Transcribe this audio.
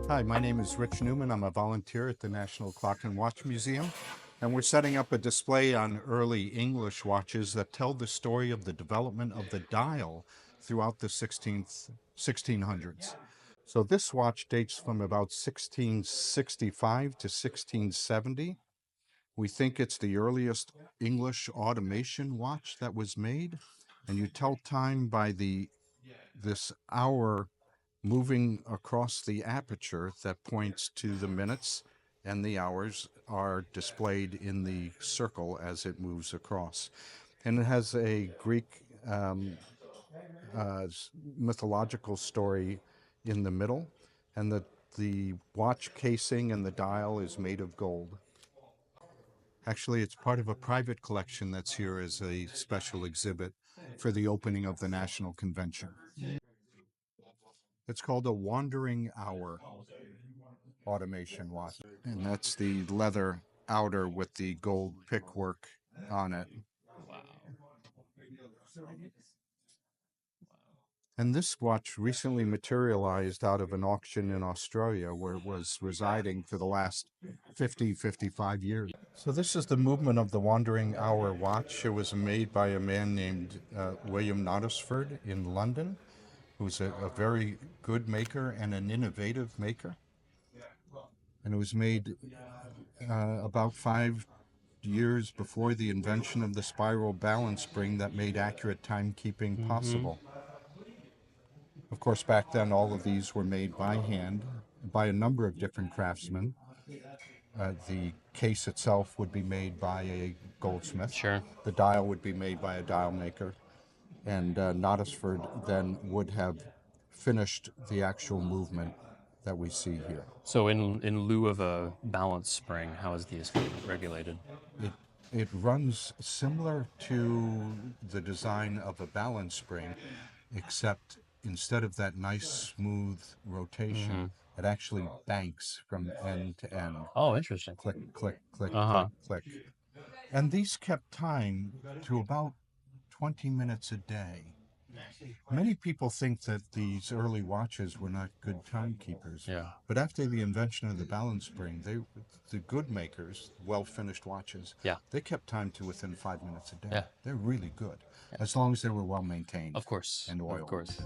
Hi, my name is Rich Newman. I'm a volunteer at the National Clock and Watch Museum, and we're setting up a display on early English watches that tell the story of the development of the dial throughout the 1600s. So this watch dates from about 1665 to 1670. We think it's the earliest English automation watch that was made, and you tell time by this hour moving across the aperture that points to the minutes, and the hours are displayed in the circle as it moves across. And it has a Greek mythological story in the middle, and the watch casing and the dial is made of gold. Actually, it's part of a private collection that's here as a special exhibit for the opening of the National Convention. It's called a Wandering Hour automation watch. And that's the leather outer with the gold pick work on it. And this watch recently materialized out of an auction in Australia where it was residing for the last 55 years. So this is the movement of the Wandering Hour watch. It was made by a man named William Knottesford in London, who's a very good maker and an innovative maker. And it was made about 5 years before the invention of the spiral balance spring that made accurate timekeeping possible. Of course, back then, all of these were made by hand by a number of different craftsmen. The case itself would be made by a goldsmith. Sure. The dial would be made by a dial maker. And Knottesford then would have finished the actual movement that we see here. So in lieu of a balance spring, how is the escape regulated? It, it runs similar to the design of a balance spring, except instead of that nice smooth rotation, it actually banks from end to end. Oh, interesting. Click, click, click, Uh-huh. click, click. And these kept time to about 20 minutes a day. Many people think that these early watches were not good timekeepers. Yeah. But after the invention of the balance spring, the good makers, well-finished watches, Yeah. they kept time to within 5 minutes a day. Yeah. They're really good, as long as they were well maintained Of course. and Of oiled. course.